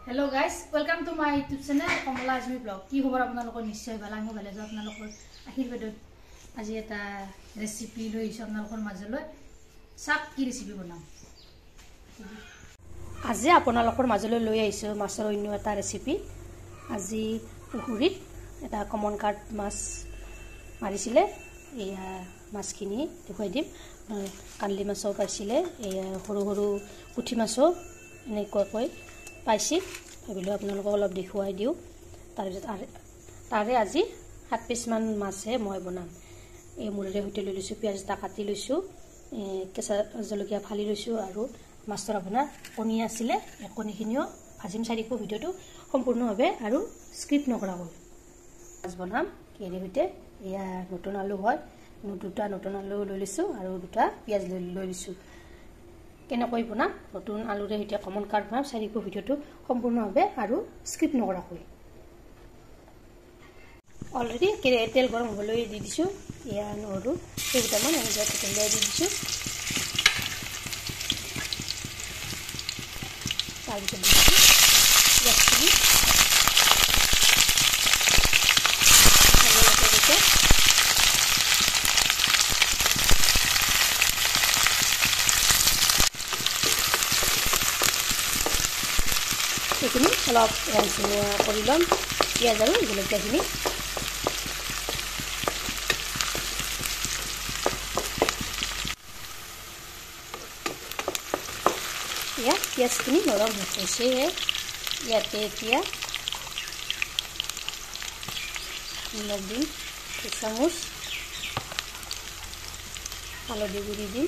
Hello guys, welcome to my YouTube channel Komala Azmi Vlog. কি খবৰ আপোনালোকৰ নিশ্চয় ভাল আমি ভালে আছো আপোনালোকৰ আশীৰ্বাদত আজি এটা ৰেচিপি লৈ আপোনালোকৰ মাজলৈ সাপ কি ৰেচিপি বনাম আজি আপোনালোকৰ মাজলৈ লৈ আহিছো মাছৰ অন্য এটা ৰেচিপি আজি পুখুৰীত এটা কমন কাট মাছ মাৰিছিলে এয়া মাছখিনি দেখুৱাই দিম কান্লি মাছও পাইছিলে এয়া সৰু সৰু পুঠি মাছও এনেকৈ পাইছি ভাবিলো আপোনালোকক অলপ দেখুৱাই দিও তাৰে আজি 7 পিস মান মাছে মই বনাম এই মুৰেৰে হইতে লৈ লৈছো পিয়াজ টা কাটি লৈছো কেঁচা জলকীয়া ফালি লৈছো আৰু মাছৰ আপোনাৰ কণী আছিল এই কণীখিনিও ভাজিম চাৰিকো ভিডিওটো সম্পূৰ্ণভাৱে আৰু স্ক্ৰিপ্ট নকৰাকৈ মাছ বনাম কেৰে হইতে এয়া নতুন আলু হয় দুটা নতুন আলু লৈ লৈছো আৰু দুটা পিয়াজ লৈ লৈছো কেনেকৈ বনাম নতুন আলুৰে হইতে কমন কাট বনাম চাৰিকো ভিডিওটো সম্পূৰ্ণভাৱে আৰু স্ক্ৰিপ্ট নকৰাকৈ অলৰেডি তেল গৰম হ'বলৈ দি দিছো এয়া নহৰু কেইটামান এনেকৈ তেল দি দিছো তাৰপিছত দিছো এইখিনি অলপ ৰংচুমীয়া কৰি ল'ম পিঁয়াজ আৰু জলকীয়াখিনি এয়া পিঁয়াজখিনি নৰম হৈছে ইয়াতে এতিয়া নিমখ দিম 1 চামুচ হালধি গুড়ি দিম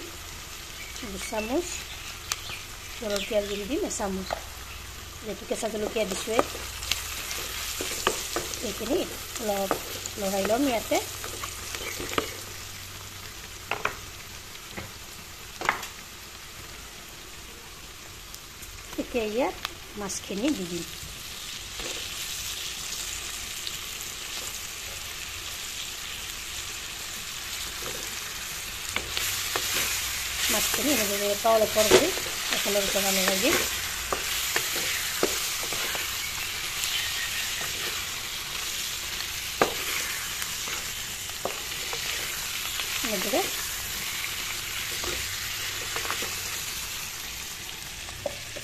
2 চামুচ জলকীয়াৰ গুড়ি দিম 1 চামুচ যেটো কেঁচা জলকীয়া দিছো এইখিনি অলপ লৰাই ল'ম ইয়াতে এতিয়া ইয়াত মাছখিনি দি দিম মাছখিনি এনেদৰে তল ওপৰ কৰি একেলগে লগাই দিম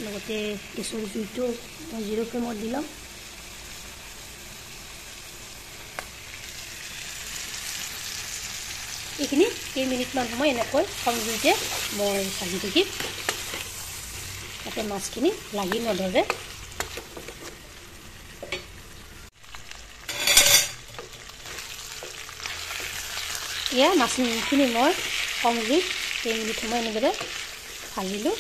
লগতে গেছৰ জুইটো 0 ফ্লেমত দিলাম এইখিনি কেইমিনিটমান সময় এনেকৈ কম জুইতে মই ভাজি থাকিম যাতে মাছখিনি লাগি নধৰে এয়া মাছখিনি মই কম জুইত কেইমিনিট সময় এনেদৰে ভাজিলোঁ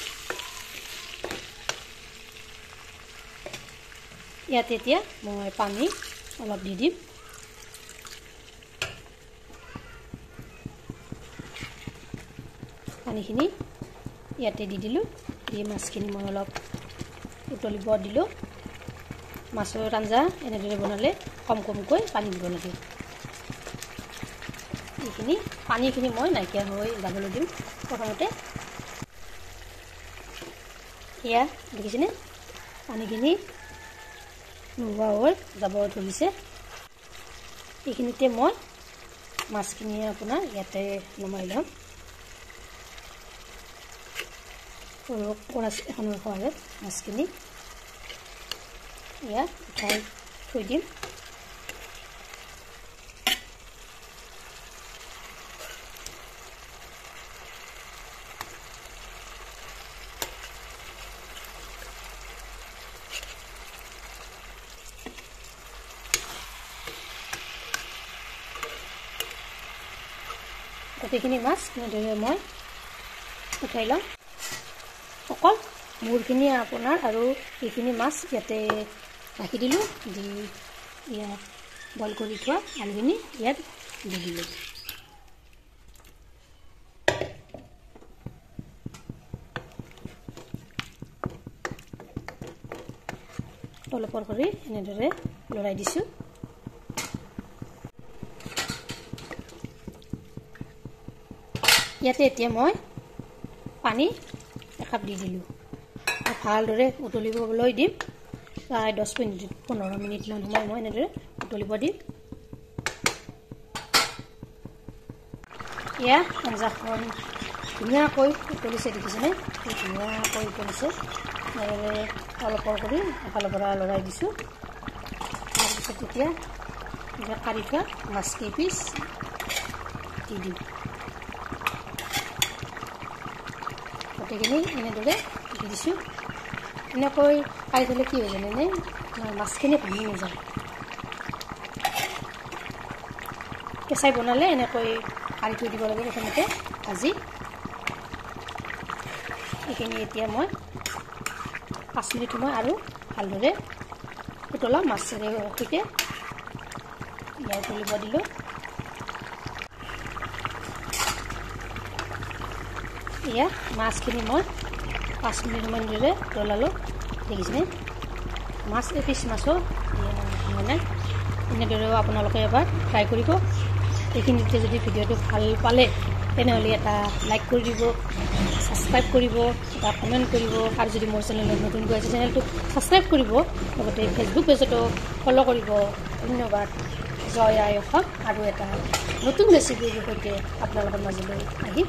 ইয়াতে এতিয়া মই পানী অলপ দি দিম পানীখিনি ইয়াতে দি দিলোঁ এই মাছখিনি মই অলপ উতলিব দিলোঁ মাছৰ আঞ্জা এনেদৰে বনালে কম কমকৈ পানী দিব লাগে এইখিনি পানীখিনি মই নাইকিয়া হৈ যাবলৈ দিম প্ৰথমতে এয়া দেখিছেনে পানীখিনি নোহোৱা হৈ যাব ধৰিছে এইখিনিতে মই মাছখিনি আপোনাৰ ইয়াতে নমাই ল'ম কৰা এখনৰ সহায়ত মাছখিনি ইয়াত উঠাই থৈ দিম গোটেইখিনি মাছ এনেদৰে মই উঠাই ল'ম অকল মূৰখিনি আপোনাৰ আৰু এইখিনি মাছ ইয়াতে ৰাখি দিলোঁ দি ইয়াত বইল কৰি থোৱা আলুখিনি ইয়াত দি দিলোঁ তলপৰ কৰি এনেদৰে লৰাই দিছোঁ ইয়াতে এতিয়া মই পানী একাপ দি দিলোঁ ভালদৰে উতলিবলৈ দিম প্ৰায় 10-15 মিনিটমান সময় মই এনেদৰে উতলিব দিম। এয়া আঞ্জাখন ধুনীয়াকৈ উতলিছে, দেখিছেনে? ধুনীয়াকৈ উতলিছে। অলপ কৰি এফালৰ পৰা লৰাই দিছোঁ। তাৰপিছত এতিয়া কাঢ়ি থোৱা মাছ কেইপিচ দি দিম। গোটেইখিনি এনেদৰে দি দিছোঁ। এনেকৈ কাঢ়ি থ'লে কি হয় জানেনে? মাছখিনি ভাঙি নাযায়। কেঁচাই বনালে এনেকৈ কাঢ়ি থৈ দিব লাগে প্ৰথমতে ভাজি। এইখিনি এতিয়া মই 5 মিনিট সময় আৰু ভালদৰে উতলা মাছেৰে সৈতে ইয়াৰ উতলিব দিলোঁ। এয়া মাছখিনি মই 5 মিনিট সময় ধৰি উতলালোঁ, দেখিছেনে? মাছ এপিচ মাছো মানে এনেদৰেও আপোনালোকে এবাৰ ট্ৰাই কৰিব। এইখিনিতে যদি ভিডিঅ'টো ভাল পালে তেনেহ'লে এটা লাইক কৰি দিব, ছাবস্ক্ৰাইব কৰিব, এটা কমেণ্ট কৰিব, আৰু যদি মোৰ চেনেলত নতুনকৈ আছে চেনেলটো ছাবস্ক্ৰাইব কৰিব, লগতে ফেচবুক পেজতো ফ'ল' কৰিব। ধন্যবাদ। জয় আই অসম। আৰু এটা নতুন ৰেচিপিৰ সৈতে আপোনালোকৰ মাজলৈ আহিম।